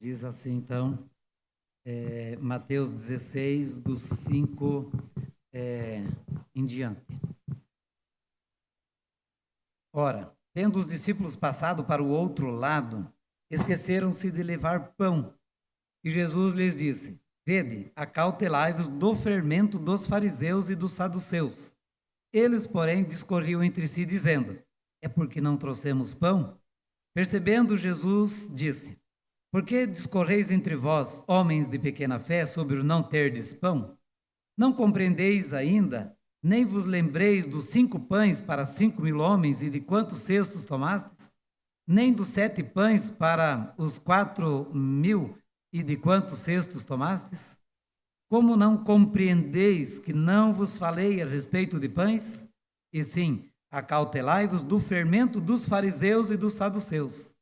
Diz assim, então, Mateus 16, dos 5 em diante. Ora, tendo os discípulos passado para o outro lado, esqueceram-se de levar pão. E Jesus lhes disse: Vede, acautelai-vos do fermento dos fariseus e dos saduceus. Eles, porém, discorriam entre si, dizendo: É porque não trouxemos pão? Percebendo, Jesus disse: Por que discorreis entre vós, homens de pequena fé, sobre o não terdes pão? Não compreendeis ainda, nem vos lembreis dos 5 pães para 5.000 homens e de quantos cestos tomastes? Nem dos 7 pães para os 4.000 e de quantos cestos tomastes? Como não compreendeis que não vos falei a respeito de pães? E sim, acautelai-vos do fermento dos fariseus e dos saduceus.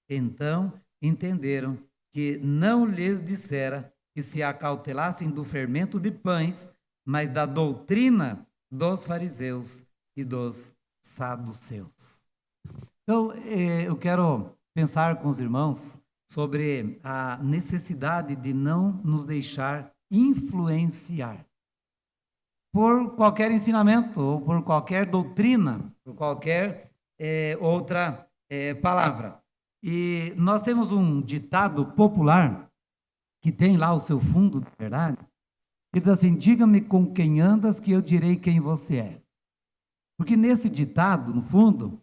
Então entenderam que não lhes dissera que se acautelassem do fermento de pães, mas da doutrina dos fariseus e dos saduceus. Então, eu quero pensar com os irmãos sobre a necessidade de não nos deixar influenciar por qualquer ensinamento, ou por qualquer doutrina, por qualquer outra palavra. E nós temos um ditado popular, que tem lá o seu fundo de verdade, que diz assim: diga-me com quem andas, que eu direi quem você é. Porque nesse ditado, no fundo,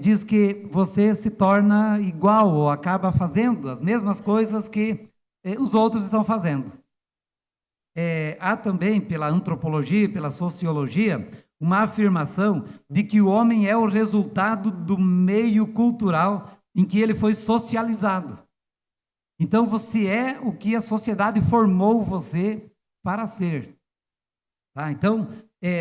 diz que você se torna igual, ou acaba fazendo as mesmas coisas que os outros estão fazendo. Há também, pela antropologia e pela sociologia, uma afirmação de que o homem é o resultado do meio cultural em que ele foi socializado. Então, você é o que a sociedade formou você para ser. Tá? Então,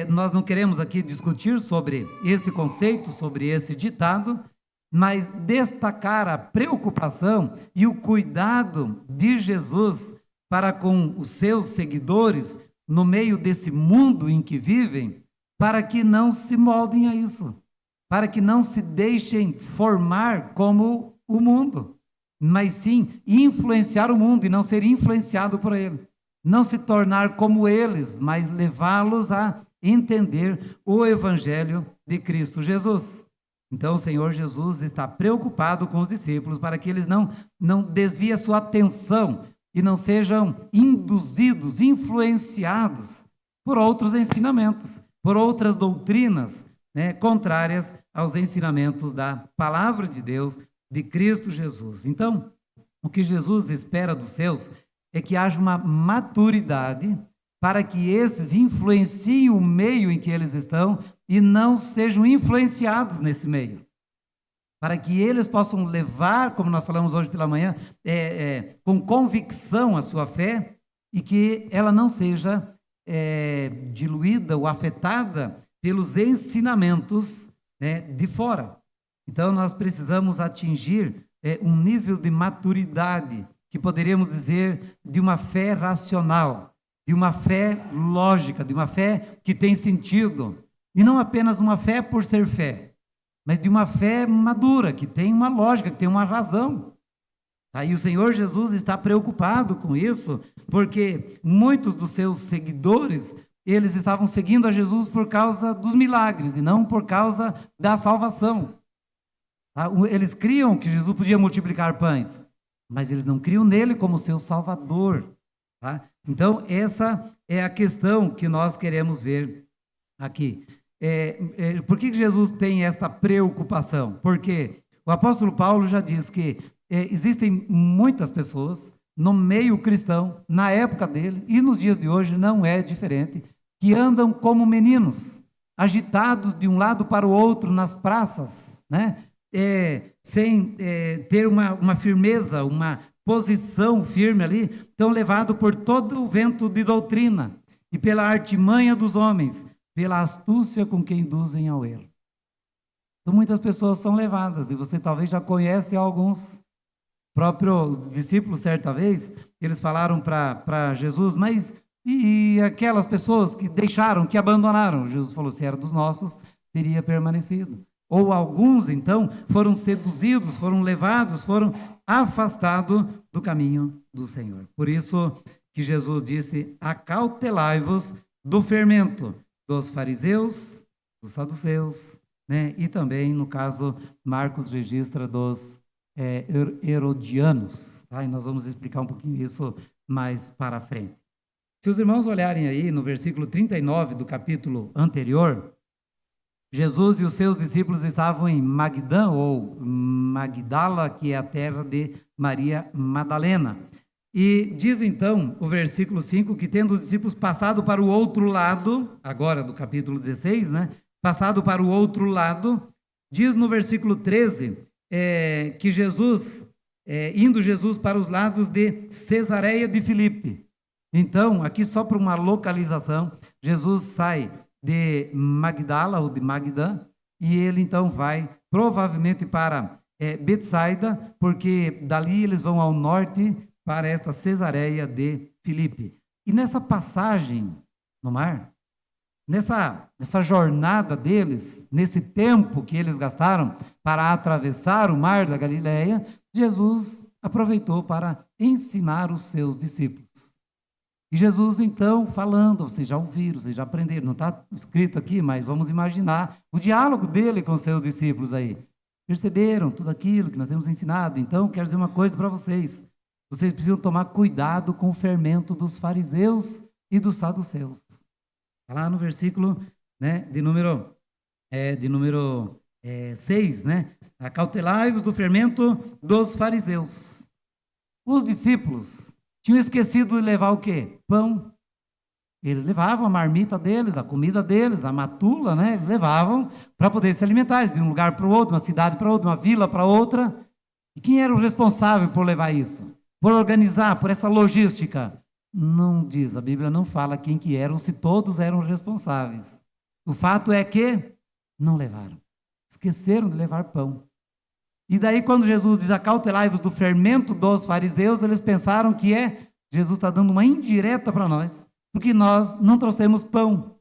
nós não queremos aqui discutir sobre este conceito, sobre esse ditado, mas destacar a preocupação e o cuidado de Jesus para com os seus seguidores no meio desse mundo em que vivem, para que não se moldem a isso, para que não se deixem formar como o mundo, mas sim influenciar o mundo e não ser influenciado por ele. Não se tornar como eles, mas levá-los a entender o Evangelho de Cristo Jesus. Então, o Senhor Jesus está preocupado com os discípulos para que eles não desviem a sua atenção e não sejam induzidos, influenciados por outros ensinamentos, por outras doutrinas, contrárias aos ensinamentos da palavra de Deus, de Cristo Jesus. Então, o que Jesus espera dos seus é que haja uma maturidade para que esses influenciem o meio em que eles estão e não sejam influenciados nesse meio. Para que eles possam levar, como nós falamos hoje pela manhã, com convicção a sua fé e que ela não seja diluída ou afetada pelos ensinamentos de fora. Então, nós precisamos atingir um nível de maturidade, que poderíamos dizer de uma fé racional, de uma fé lógica, de uma fé que tem sentido, e não apenas uma fé por ser fé, mas de uma fé madura, que tem uma lógica, que tem uma razão. E o Senhor Jesus está preocupado com isso, porque muitos dos seus seguidores, eles estavam seguindo a Jesus por causa dos milagres, e não por causa da salvação. Eles criam que Jesus podia multiplicar pães, mas eles não criam nele como seu Salvador. Então, essa é a questão que nós queremos ver aqui. Por que Jesus tem esta preocupação? Porque o apóstolo Paulo já diz que existem muitas pessoas no meio cristão, na época dele, e nos dias de hoje não é diferente, que andam como meninos, agitados de um lado para o outro nas praças, sem ter uma firmeza, uma posição firme ali, estão levados por todo o vento de doutrina e pela artimanha dos homens, pela astúcia com que induzem ao erro. Então, muitas pessoas são levadas, e você talvez já conhece alguns. Próprios discípulos, certa vez, eles falaram para Jesus: mas e aquelas pessoas que deixaram, que abandonaram? Jesus falou: se era dos nossos, teria permanecido. ou alguns, então, foram seduzidos, foram levados, foram afastados do caminho do Senhor. Por isso que Jesus disse: acautelai-vos do fermento dos fariseus, dos saduceus, né? E também, no caso, Marcos registra dos herodianos, tá? E nós vamos explicar um pouquinho isso mais para frente. Se os irmãos olharem aí no versículo 39 do capítulo anterior, Jesus e os seus discípulos estavam em Magdã, ou Magdala, que é a terra de Maria Madalena. E diz então o versículo 5 que, tendo os discípulos passado para o outro lado, agora do capítulo 16, né? Passado para o outro lado, diz no versículo 13 que Jesus, indo Jesus para os lados de Cesareia de Filipe. Então, aqui só para uma localização, Jesus sai de Magdala, ou de Magdã, e ele então vai provavelmente para Betsaida, porque dali eles vão ao norte para esta Cesareia de Filipe. E nessa passagem no mar, nessa jornada deles, nesse tempo que eles gastaram para atravessar o mar da Galileia, Jesus aproveitou para ensinar os seus discípulos. E Jesus, então, falando, vocês já ouviram, vocês já aprenderam, não está escrito aqui, mas vamos imaginar o diálogo dele com os seus discípulos aí. Perceberam tudo aquilo que nós temos ensinado? Então, quero dizer uma coisa para vocês. Vocês precisam tomar cuidado com o fermento dos fariseus e dos saduceus. Está lá no versículo, né, de número 6, né? Acautelai-vos do fermento dos fariseus. Os discípulos tinham esquecido de levar o quê? Pão. Eles levavam a marmita deles, a comida deles, a matula, né? Eles levavam para poder se alimentar, de um lugar para o outro, uma cidade para outra, uma vila para outra. E quem era o responsável por levar isso? Por organizar, por essa logística? Não diz, a Bíblia não fala quem que era ou se todos eram responsáveis. O fato é que não levaram. Esqueceram de levar pão. E daí, quando Jesus diz: acautelai-vos do fermento dos fariseus, eles pensaram que Jesus está dando uma indireta para nós, porque nós não trouxemos pão.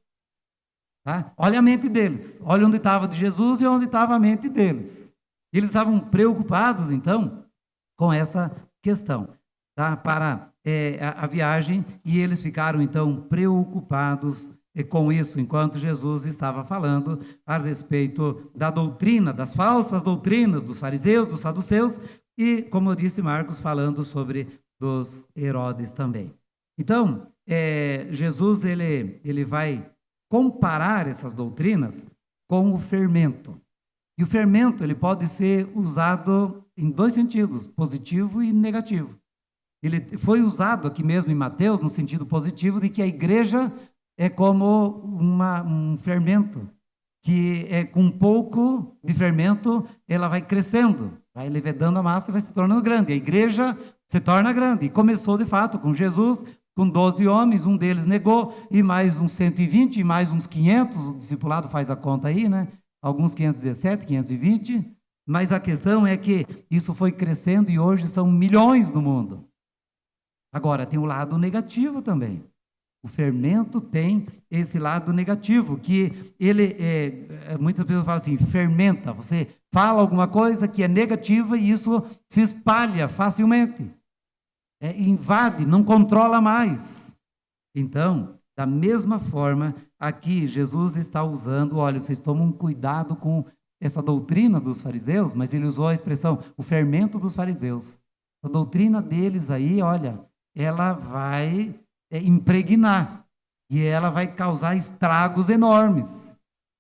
Tá? Olha a mente deles, olha onde estava de Jesus e onde estava a mente deles. Eles estavam preocupados, então, com essa questão, tá? Para a viagem, e eles ficaram, então, preocupados com isso, enquanto Jesus estava falando a respeito da doutrina, das falsas doutrinas dos fariseus, dos saduceus, e, como eu disse, Marcos falando sobre dos Herodes também. Então, Jesus ele vai comparar essas doutrinas com o fermento. E o fermento ele pode ser usado em dois sentidos, positivo e negativo. Ele foi usado aqui mesmo em Mateus no sentido positivo de que a igreja é como um fermento, que com um pouco de fermento ela vai crescendo, vai levedando a massa e vai se tornando grande. A igreja se torna grande. E começou, de fato, com Jesus, com 12 homens, um deles negou, e mais uns 120, e mais uns 500, o discipulado faz a conta aí, né? Alguns 517, 520, mas a questão é que isso foi crescendo e hoje são milhões no mundo. Agora, tem o lado negativo também. O fermento tem esse lado negativo, que ele, muitas pessoas falam assim, fermenta, você fala alguma coisa que é negativa e isso se espalha facilmente, invade, não controla mais. Então, da mesma forma, aqui Jesus está usando, olha, vocês tomam cuidado com essa doutrina dos fariseus, mas ele usou a expressão, o fermento dos fariseus. A doutrina deles aí, olha, ela vai impregnar, e ela vai causar estragos enormes.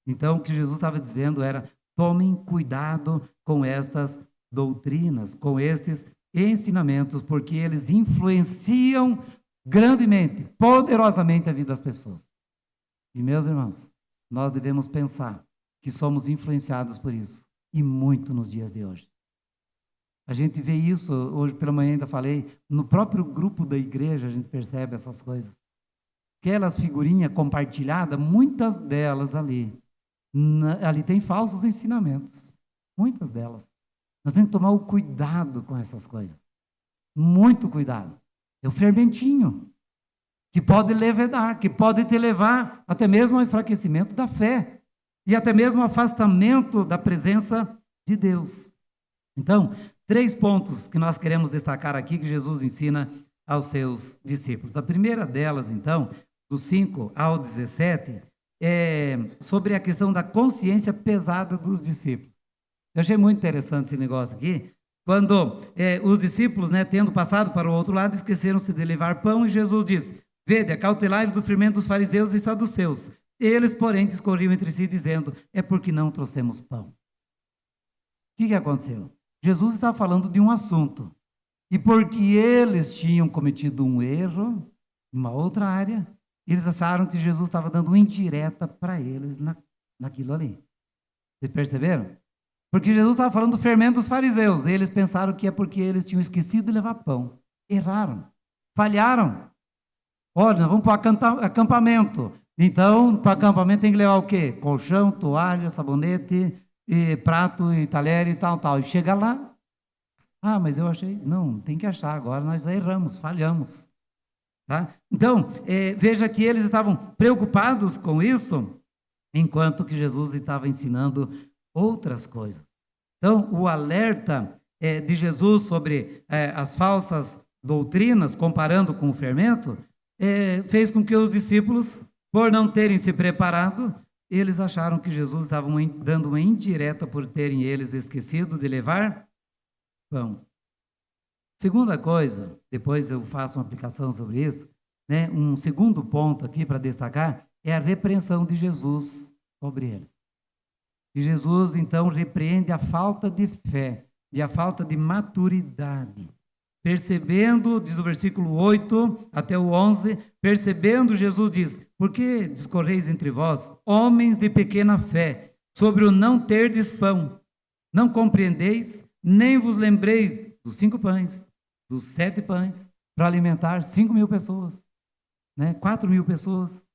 Então, o que Jesus estava dizendo era, tomem cuidado com estas doutrinas, com estes ensinamentos, porque eles influenciam grandemente, poderosamente a vida das pessoas. E, meus irmãos, nós devemos pensar que somos influenciados por isso, e muito nos dias de hoje. A gente vê isso, hoje pela manhã ainda falei, no próprio grupo da igreja a gente percebe essas coisas. Aquelas figurinhas compartilhadas, muitas delas ali tem falsos ensinamentos. Muitas delas. Nós temos que tomar o cuidado com essas coisas. Muito cuidado. É o fermentinho, que pode levedar, que pode te levar até mesmo ao enfraquecimento da fé. e até mesmo afastamento da presença de Deus. Então, 3 pontos que nós queremos destacar aqui que Jesus ensina aos seus discípulos. A primeira delas, então, do 5 ao 17, é sobre a questão da consciência pesada dos discípulos. Eu achei muito interessante esse negócio aqui, quando os discípulos, tendo passado para o outro lado, esqueceram-se de levar pão, e Jesus disse: vede, acautelai-vos do fermento dos fariseus e saduceus. Eles, porém, discorriam entre si, dizendo: é porque não trouxemos pão. O que aconteceu? Jesus estava falando de um assunto, e porque eles tinham cometido um erro em uma outra área, eles acharam que Jesus estava dando uma indireta para eles naquilo ali. Vocês perceberam? Porque Jesus estava falando do fermento dos fariseus. Eles pensaram que é porque eles tinham esquecido de levar pão. Erraram. Falharam. Olha, nós vamos para o acampamento. Então, para o acampamento tem que levar o quê? Colchão, toalha, sabonete, e prato e talher e tal. E chega lá. Ah, mas eu achei. Não, tem que achar. Agora nós erramos, falhamos. Tá? Então, veja que eles estavam preocupados com isso, enquanto que Jesus estava ensinando outras coisas. Então, o alerta de Jesus sobre as falsas doutrinas, comparando com o fermento, fez com que os discípulos, por não terem se preparado, eles acharam que Jesus estava dando uma indireta por terem eles esquecido de levar pão. Segunda coisa, depois eu faço uma aplicação sobre isso, um segundo ponto aqui para destacar, é a repreensão de Jesus sobre eles. E Jesus, então, repreende a falta de fé e a falta de maturidade. Percebendo, diz o versículo 8 até o 11, percebendo, Jesus diz: por que discorreis entre vós, homens de pequena fé, sobre o não terdes pão? Não compreendeis, nem vos lembreis dos 5 pães, dos 7 pães, para alimentar 5.000 pessoas, 4.000 pessoas.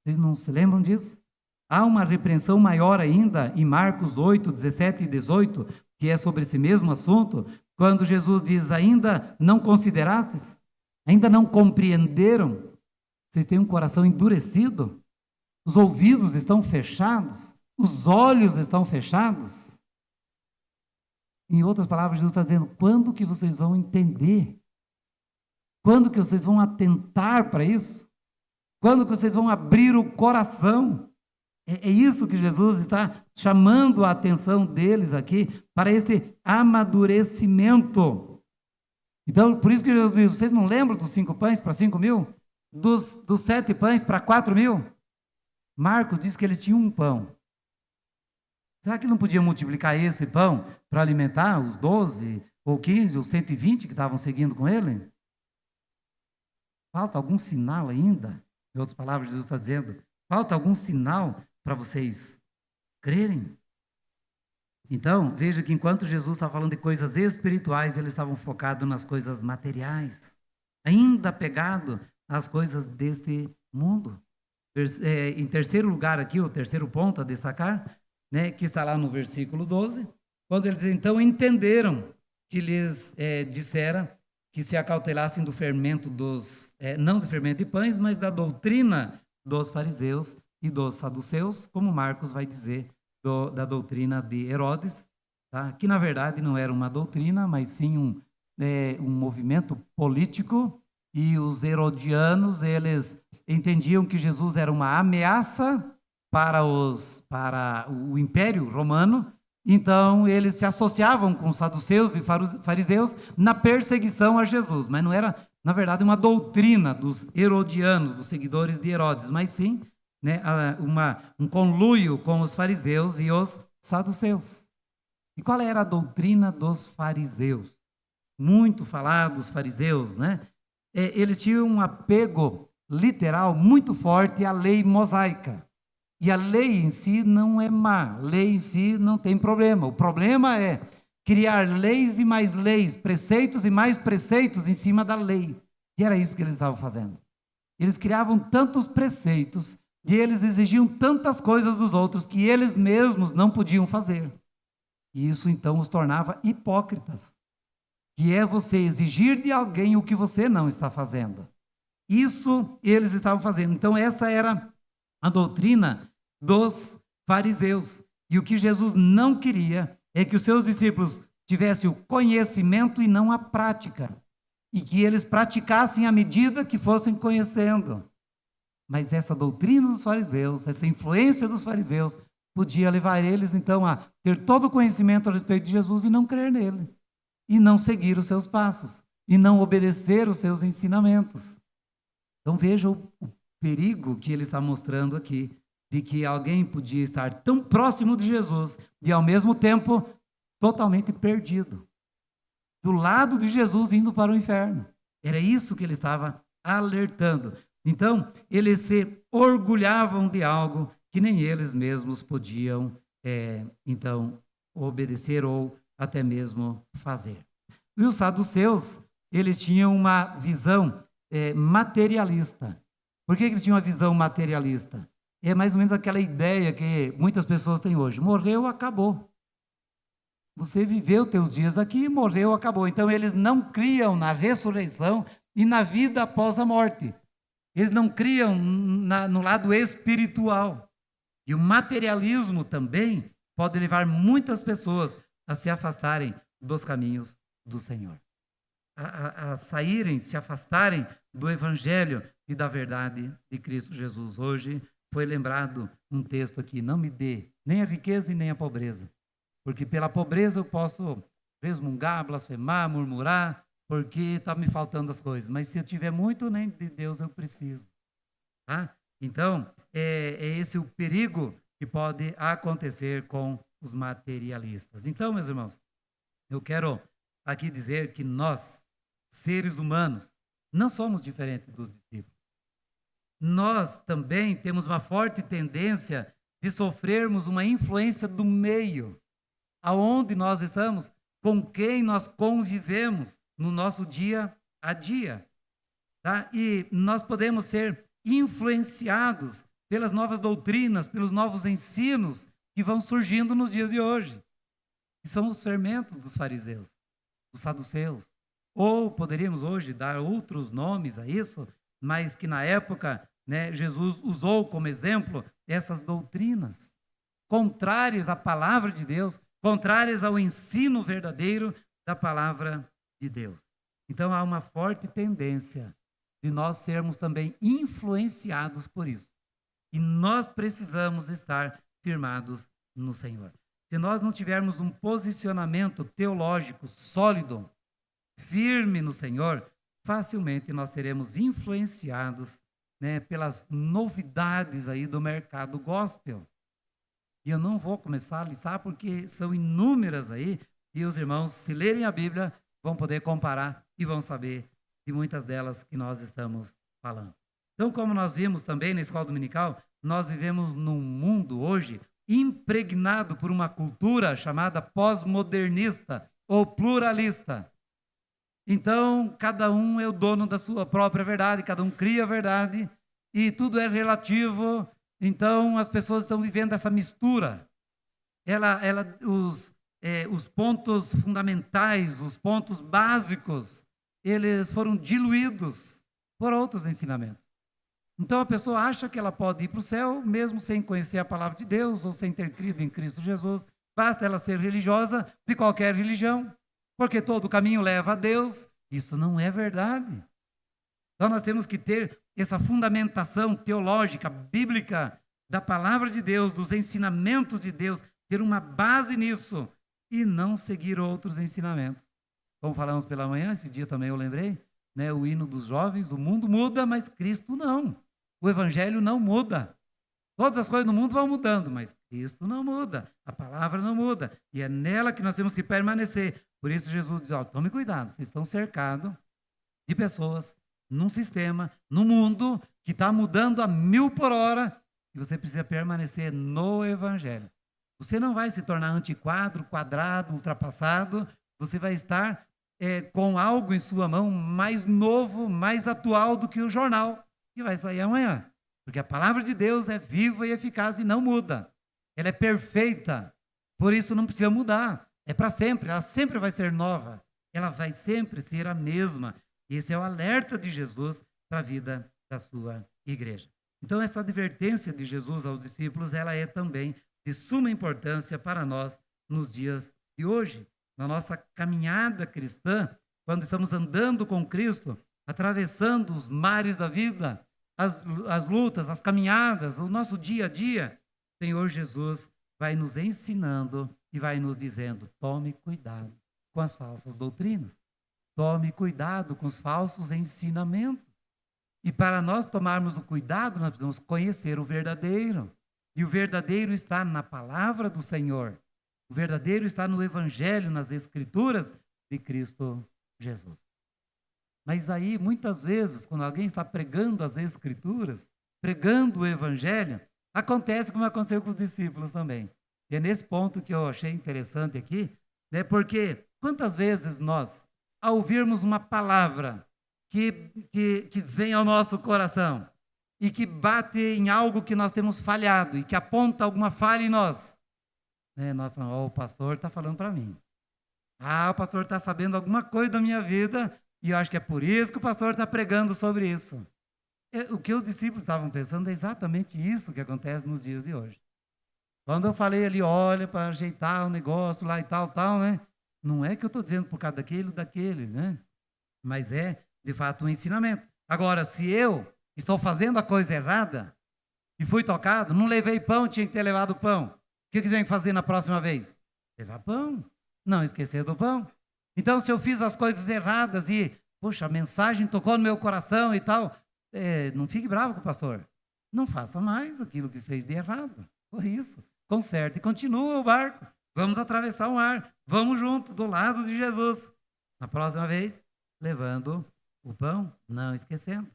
Vocês não se lembram disso? Há uma repreensão maior ainda em Marcos 8, 17 e 18, que é sobre esse mesmo assunto, quando Jesus diz: ainda não considerastes? Ainda não compreenderam? Vocês têm um coração endurecido? Os ouvidos estão fechados? Os olhos estão fechados? Em outras palavras, Jesus está dizendo: quando que vocês vão entender? Quando que vocês vão atentar para isso? Quando que vocês vão abrir o coração? É isso que Jesus está chamando a atenção deles aqui, para este amadurecimento. Então, por isso que Jesus diz: vocês não lembram dos 5 pães para 5.000? Dos 7 pães para 4.000? Marcos diz que eles tinham um pão. Será que não podia multiplicar esse pão para alimentar os 12, ou 15, ou 120 que estavam seguindo com ele? Falta algum sinal ainda? Em outras palavras, Jesus está dizendo: falta algum sinal para vocês crerem? Então, veja que enquanto Jesus estava falando de coisas espirituais, eles estavam focados nas coisas materiais, ainda apegado às coisas deste mundo. Em terceiro lugar aqui, o terceiro ponto a destacar, que está lá no versículo 12, quando eles então entenderam que lhes dissera que se acautelassem do fermento não do fermento de pães, mas da doutrina dos fariseus e dos saduceus, como Marcos vai dizer da doutrina de Herodes, tá? Que na verdade não era uma doutrina, mas sim um movimento político, e os herodianos, eles entendiam que Jesus era uma ameaça para o Império Romano, então eles se associavam com os saduceus e fariseus na perseguição a Jesus, mas não era, na verdade, uma doutrina dos herodianos, dos seguidores de Herodes, mas sim um conluio com os fariseus e os saduceus. E qual era a doutrina dos fariseus? Muito falado dos fariseus, eles tinham um apego literal muito forte à lei mosaica. E a lei em si não é má, a lei em si não tem problema. O problema é criar leis e mais leis, preceitos e mais preceitos em cima da lei. E era isso que eles estavam fazendo. Eles criavam tantos preceitos e eles exigiam tantas coisas dos outros que eles mesmos não podiam fazer. E isso então os tornava hipócritas, que é você exigir de alguém o que você não está fazendo. Isso eles estavam fazendo. Então essa era a doutrina dos fariseus. E o que Jesus não queria é que os seus discípulos tivessem o conhecimento e não a prática. E que eles praticassem à medida que fossem conhecendo. Mas essa doutrina dos fariseus, essa influência dos fariseus, podia levar eles, então, a ter todo o conhecimento a respeito de Jesus e não crer nele. E não seguir os seus passos. E não obedecer os seus ensinamentos. Então, veja o perigo que ele está mostrando aqui, de que alguém podia estar tão próximo de Jesus e, ao mesmo tempo, totalmente perdido. Do lado de Jesus, indo para o inferno. Era isso que ele estava alertando. Então, eles se orgulhavam de algo que nem eles mesmos podiam, então, obedecer ou até mesmo fazer. E os saduceus, eles tinham uma visão materialista. Por que eles tinham uma visão materialista? É mais ou menos aquela ideia que muitas pessoas têm hoje. Morreu, acabou. Você viveu teus dias aqui, morreu, acabou. Então, eles não criam na ressurreição e na vida após a morte. Eles não criam no lado espiritual. E o materialismo também pode levar muitas pessoas a se afastarem dos caminhos do Senhor. A saírem, se afastarem do Evangelho e da verdade de Cristo Jesus. Hoje foi lembrado um texto aqui: não me dê nem a riqueza e nem a pobreza. Porque pela pobreza eu posso resmungar, blasfemar, murmurar, porque está me faltando as coisas. Mas se eu tiver muito, nem de Deus eu preciso. Tá? Então, é esse o perigo que pode acontecer com os materialistas. Então, meus irmãos, eu quero aqui dizer que nós, seres humanos, não somos diferentes dos discípulos. Nós também temos uma forte tendência de sofrermos uma influência do meio, aonde nós estamos, com quem nós convivemos no nosso dia a dia. Tá? E nós podemos ser influenciados pelas novas doutrinas, pelos novos ensinos que vão surgindo nos dias de hoje, que são os fermentos dos fariseus, dos saduceus. Ou poderíamos hoje dar outros nomes a isso, mas que na época, Jesus usou como exemplo essas doutrinas, contrárias à palavra de Deus, contrárias ao ensino verdadeiro da palavra de Deus. Então, há uma forte tendência de nós sermos também influenciados por isso. E nós precisamos estar firmados no Senhor. Se nós não tivermos um posicionamento teológico sólido, firme no Senhor, facilmente nós seremos influenciados, pelas novidades aí do mercado gospel. E eu não vou começar a listar porque são inúmeras aí, e os irmãos, se lerem a Bíblia, vão poder comparar e vão saber de muitas delas que nós estamos falando. Então, como nós vimos também na escola dominical, nós vivemos num mundo hoje impregnado por uma cultura chamada pós-modernista ou pluralista. Então, cada um é o dono da sua própria verdade, cada um cria a verdade e tudo é relativo. Então, as pessoas estão vivendo essa mistura. Os pontos fundamentais, os pontos básicos, eles foram diluídos por outros ensinamentos. Então, a pessoa acha que ela pode ir para o céu, mesmo sem conhecer a palavra de Deus ou sem ter crido em Cristo Jesus. Basta ela ser religiosa de qualquer religião, porque todo caminho leva a Deus. Isso não é verdade. Então, nós temos que ter essa fundamentação teológica, bíblica, da palavra de Deus, dos ensinamentos de Deus, ter uma base nisso e não seguir outros ensinamentos. Como falamos pela manhã, esse dia também eu lembrei, o hino dos jovens: o mundo muda, mas Cristo não. O Evangelho não muda. Todas as coisas no mundo vão mudando, mas Cristo não muda. A palavra não muda. E é nela que nós temos que permanecer. Por isso Jesus diz: tome cuidado, vocês estão cercados de pessoas, num sistema, num mundo que está mudando a 1000 por hora, e você precisa permanecer no Evangelho. Você não vai se tornar antiquado, quadrado, ultrapassado, você vai estar com algo em sua mão mais novo, mais atual do que o jornal que vai sair amanhã. Porque a palavra de Deus é viva e eficaz e não muda. Ela é perfeita, por isso não precisa mudar. É para sempre, ela sempre vai ser nova. Ela vai sempre ser a mesma. Esse é o alerta de Jesus para a vida da sua igreja. Então, essa advertência de Jesus aos discípulos, ela é também de suma importância para nós nos dias de hoje, na nossa caminhada cristã, quando estamos andando com Cristo, atravessando os mares da vida, as lutas, as caminhadas, o nosso dia a dia, o Senhor Jesus vai nos ensinando e vai nos dizendo: tome cuidado com as falsas doutrinas, tome cuidado com os falsos ensinamentos. E para nós tomarmos o cuidado, nós precisamos conhecer o verdadeiro. E o verdadeiro está na palavra do Senhor. O verdadeiro está no Evangelho, nas Escrituras de Cristo Jesus. Mas aí, muitas vezes, quando alguém está pregando as Escrituras, pregando o Evangelho, acontece como aconteceu com os discípulos também. E é nesse ponto que eu achei interessante aqui, né? Porque quantas vezes nós, ao ouvirmos uma palavra que vem ao nosso coração e que bate em algo que nós temos falhado e que aponta alguma falha em nós, né? Nós falamos: o pastor está falando para mim. O pastor está sabendo alguma coisa da minha vida e eu acho que é por isso que o pastor está pregando sobre isso. O que os discípulos estavam pensando é exatamente isso que acontece nos dias de hoje. Quando eu falei ali, olha, para ajeitar o negócio lá e tal, né? Não é que eu estou dizendo por causa daquele, né? Mas é, de fato, um ensinamento. Agora, se eu estou fazendo a coisa errada e fui tocado, não levei pão, tinha que ter levado pão. O que tem que fazer na próxima vez? Levar pão. Não esquecer do pão. Então, se eu fiz as coisas erradas e, poxa, a mensagem tocou no meu coração e tal, não fique bravo com o pastor. Não faça mais aquilo que fez de errado. Foi isso. Conserte e continua o barco. Vamos atravessar o mar. Vamos junto, do lado de Jesus. Na próxima vez, levando o pão, não esquecendo.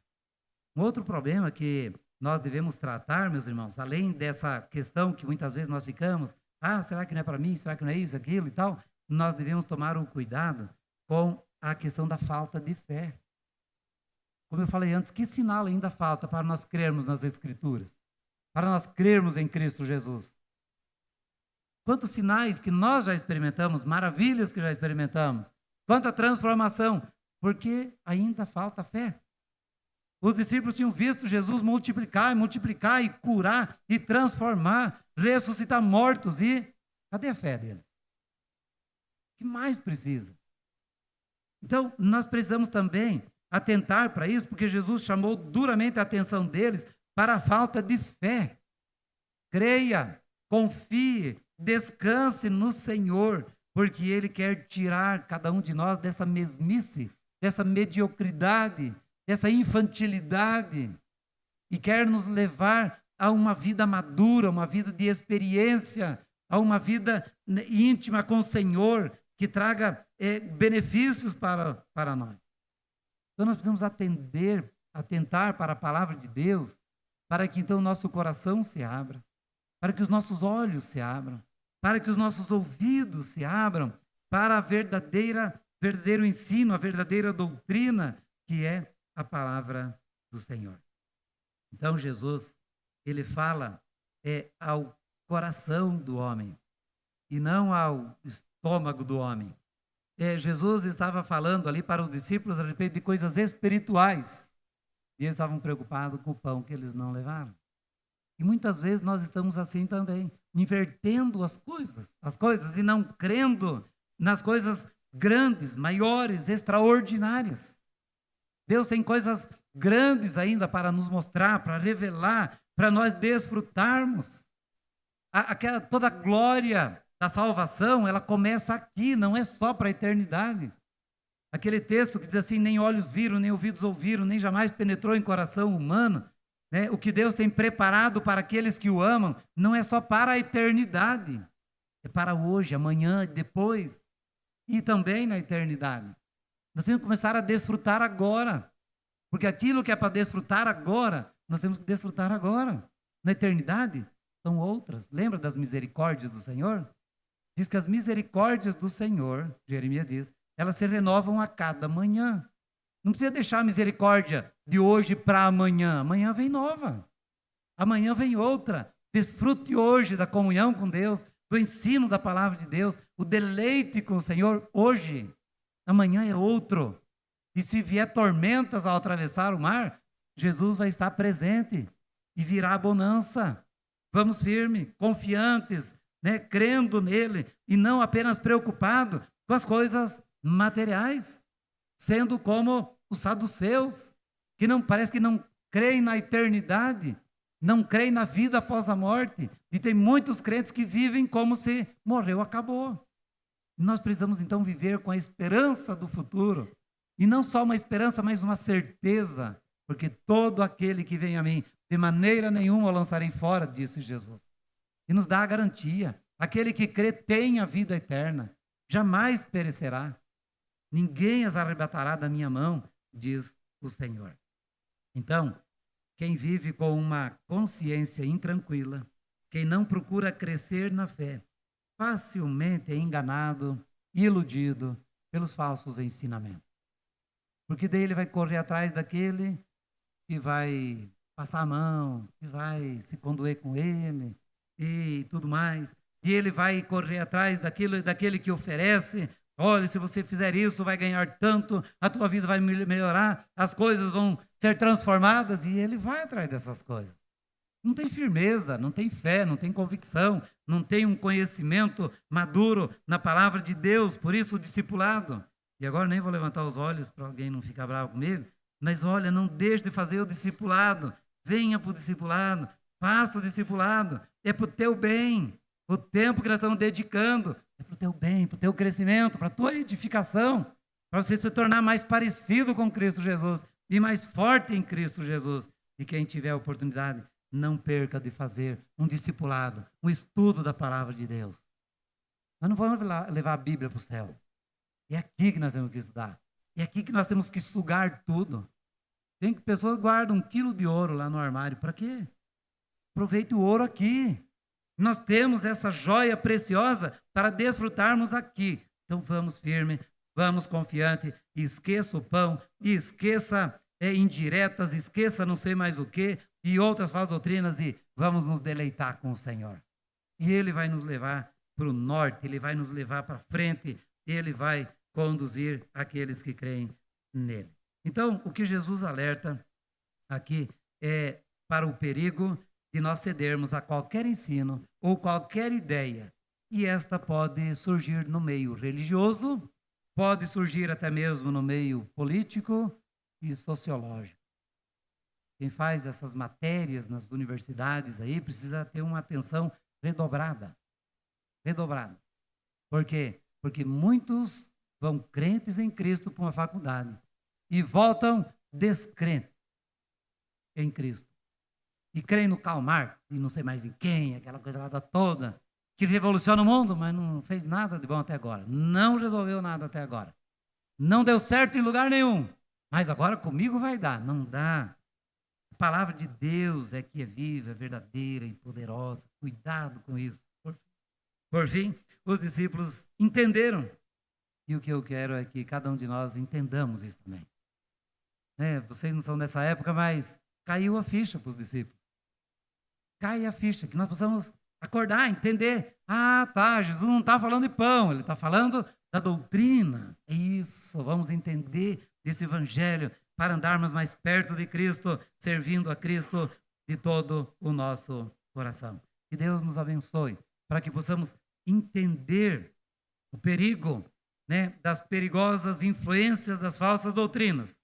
Um outro problema que nós devemos tratar, meus irmãos, além dessa questão que muitas vezes nós ficamos, será que não é para mim? Será que não é isso, aquilo e tal? Nós devemos tomar um cuidado com a questão da falta de fé. Como eu falei antes, que sinal ainda falta para nós crermos nas Escrituras? Para nós crermos em Cristo Jesus? Quantos sinais que nós já experimentamos, maravilhas que já experimentamos, quanta transformação, porque ainda falta fé. Os discípulos tinham visto Jesus multiplicar e curar e transformar, ressuscitar mortos e cadê a fé deles? O que mais precisa? Então, nós precisamos também atentar para isso, porque Jesus chamou duramente a atenção deles para a falta de fé. Creia, confie, descanse no Senhor, porque Ele quer tirar cada um de nós dessa mesmice, dessa mediocridade, dessa infantilidade, e quer nos levar a uma vida madura, uma vida de experiência, a uma vida íntima com o Senhor, que traga benefícios para nós. Então nós precisamos atentar para a palavra de Deus, para que então o nosso coração se abra, para que os nossos olhos se abram, para que os nossos ouvidos se abram para a verdadeiro ensino, a verdadeira doutrina, que é a palavra do Senhor. Então Jesus, ele fala ao coração do homem e não ao estômago do homem. Jesus estava falando ali para os discípulos a respeito de coisas espirituais e eles estavam preocupados com o pão que eles não levaram. E muitas vezes nós estamos assim também, invertendo as coisas e não crendo nas coisas grandes, maiores, extraordinárias. Deus tem coisas grandes ainda para nos mostrar, para revelar, para nós desfrutarmos. Toda a glória da salvação, ela começa aqui, não é só para a eternidade. Aquele texto que diz assim: nem olhos viram, nem ouvidos ouviram, nem jamais penetrou em coração humano, né? O que Deus tem preparado para aqueles que o amam, não é só para a eternidade, é para hoje, amanhã, depois, e também na eternidade. Nós temos que começar a desfrutar agora, porque aquilo que é para desfrutar agora, nós temos que desfrutar agora. Na eternidade, são outras. Lembra das misericórdias do Senhor? Diz que as misericórdias do Senhor, Jeremias diz, elas se renovam a cada manhã. Não precisa deixar a misericórdia de hoje para amanhã. Amanhã vem nova. Amanhã vem outra. Desfrute hoje da comunhão com Deus, do ensino da palavra de Deus, o deleite com o Senhor hoje. Amanhã é outro. E se vier tormentas ao atravessar o mar, Jesus vai estar presente e virá a bonança. Vamos firme, confiantes, né, crendo nele e não apenas preocupado com as coisas materiais, sendo como os saduceus, que não parece que não creem na eternidade, não creem na vida após a morte, e tem muitos crentes que vivem como se morreu, acabou. Nós precisamos então viver com a esperança do futuro, e não só uma esperança, mas uma certeza, porque todo aquele que vem a mim, de maneira nenhuma o lançarei fora, disse Jesus. E nos dá a garantia, aquele que crê tem a vida eterna, jamais perecerá. Ninguém as arrebatará da minha mão, diz o Senhor. Então, quem vive com uma consciência intranquila, quem não procura crescer na fé, facilmente é enganado, iludido pelos falsos ensinamentos. Porque daí ele vai correr atrás daquele que vai passar a mão, que vai se condoer com ele e tudo mais. E ele vai correr atrás daquele que oferece. Olha, se você fizer isso, vai ganhar tanto, a tua vida vai melhorar, as coisas vão ser transformadas, e ele vai atrás dessas coisas. Não tem firmeza, não tem fé, não tem convicção, não tem um conhecimento maduro na palavra de Deus, por isso o discipulado. E agora nem vou levantar os olhos para alguém não ficar bravo comigo, mas olha, não deixe de fazer o discipulado, venha para o discipulado, faça o discipulado, é para o teu bem. O tempo que nós estamos dedicando é para o teu bem, para o teu crescimento, para a tua edificação, para você se tornar mais parecido com Cristo Jesus e mais forte em Cristo Jesus. E quem tiver a oportunidade, não perca de fazer um discipulado, um estudo da palavra de Deus. Nós não vamos levar a Bíblia para o céu. É aqui que nós temos que estudar. É aqui que nós temos que sugar tudo. Tem que pessoas guardam 1 quilo de ouro lá no armário. Para quê? Aproveite o ouro aqui. Nós temos essa joia preciosa para desfrutarmos aqui. Então vamos firme, vamos confiante, esqueça o pão, esqueça indiretas, esqueça não sei mais o que, e outras falsas doutrinas, e vamos nos deleitar com o Senhor. E Ele vai nos levar para o norte, Ele vai nos levar para frente, Ele vai conduzir aqueles que creem nele. Então, o que Jesus alerta aqui é para o perigo de nós cedermos a qualquer ensino ou qualquer ideia. E esta pode surgir no meio religioso, pode surgir até mesmo no meio político e sociológico. Quem faz essas matérias nas universidades aí precisa ter uma atenção redobrada. Redobrada. Por quê? Porque muitos vão crentes em Cristo para uma faculdade e voltam descrentes em Cristo. E creem no Karl Marx e não sei mais em quem, aquela coisa lá toda, que revoluciona o mundo, mas não fez nada de bom até agora. Não resolveu nada até agora. Não deu certo em lugar nenhum. Mas agora comigo vai dar. Não dá. A palavra de Deus é que é viva, é verdadeira e poderosa. Cuidado com isso. Por fim, os discípulos entenderam. E o que eu quero é que cada um de nós entendamos isso também. Vocês não são dessa época, mas caiu a ficha para os discípulos. Cai a ficha, que nós possamos acordar, entender. Ah, tá, Jesus não está falando de pão, ele está falando da doutrina. É isso, vamos entender desse evangelho para andarmos mais perto de Cristo, servindo a Cristo de todo o nosso coração. Que Deus nos abençoe, para que possamos entender o perigo, das perigosas influências das falsas doutrinas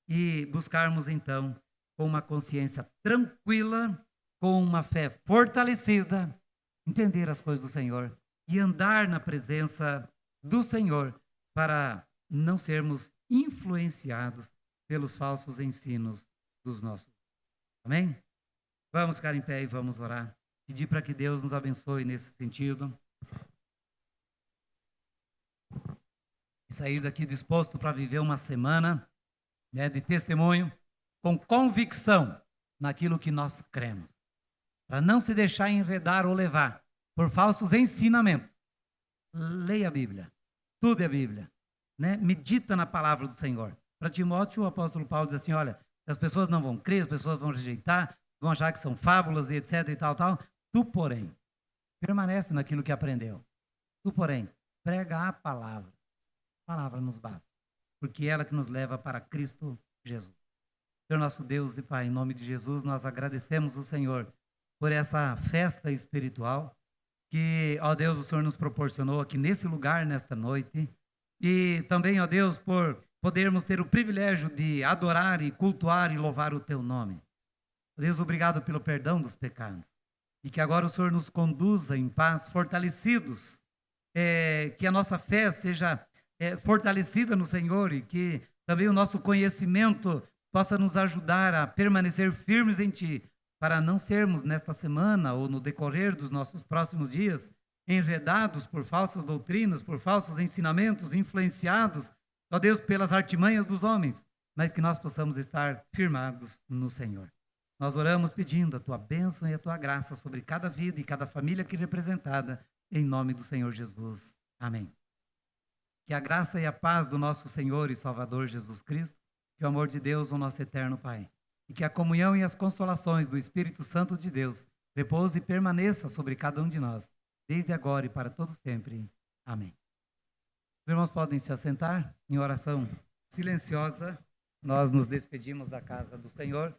e buscarmos então com uma consciência tranquila, com uma fé fortalecida, entender as coisas do Senhor e andar na presença do Senhor para não sermos influenciados pelos falsos ensinos dos nossos. Amém? Vamos ficar em pé e vamos orar. Pedir para que Deus nos abençoe nesse sentido. E sair daqui disposto para viver uma semana de testemunho com convicção naquilo que nós cremos. Para não se deixar enredar ou levar por falsos ensinamentos. Leia a Bíblia. Tudo é a Bíblia. Medita na palavra do Senhor. Para Timóteo, o apóstolo Paulo diz assim, olha, as pessoas não vão crer, as pessoas vão rejeitar, vão achar que são fábulas e etc e tal. Tu, porém, permanece naquilo que aprendeu. Tu, porém, prega a palavra. A palavra nos basta. Porque é ela que nos leva para Cristo Jesus. Senhor nosso Deus e Pai, em nome de Jesus, nós agradecemos o Senhor por essa festa espiritual que, ó Deus, o Senhor nos proporcionou aqui nesse lugar, nesta noite. E também, ó Deus, por podermos ter o privilégio de adorar e cultuar e louvar o Teu nome. Deus, obrigado pelo perdão dos pecados. E que agora o Senhor nos conduza em paz, fortalecidos, que a nossa fé seja fortalecida no Senhor e que também o nosso conhecimento possa nos ajudar a permanecer firmes em Ti, para não sermos nesta semana ou no decorrer dos nossos próximos dias enredados por falsas doutrinas, por falsos ensinamentos, influenciados, ó Deus, pelas artimanhas dos homens, mas que nós possamos estar firmados no Senhor. Nós oramos pedindo a Tua bênção e a Tua graça sobre cada vida e cada família aqui representada, em nome do Senhor Jesus. Amém. Que a graça e a paz do nosso Senhor e Salvador Jesus Cristo, que o amor de Deus, o nosso eterno Pai, e que a comunhão e as consolações do Espírito Santo de Deus repouse e permaneça sobre cada um de nós, desde agora e para todo sempre. Amém. Os irmãos podem se assentar em oração silenciosa. Nós nos despedimos da casa do Senhor.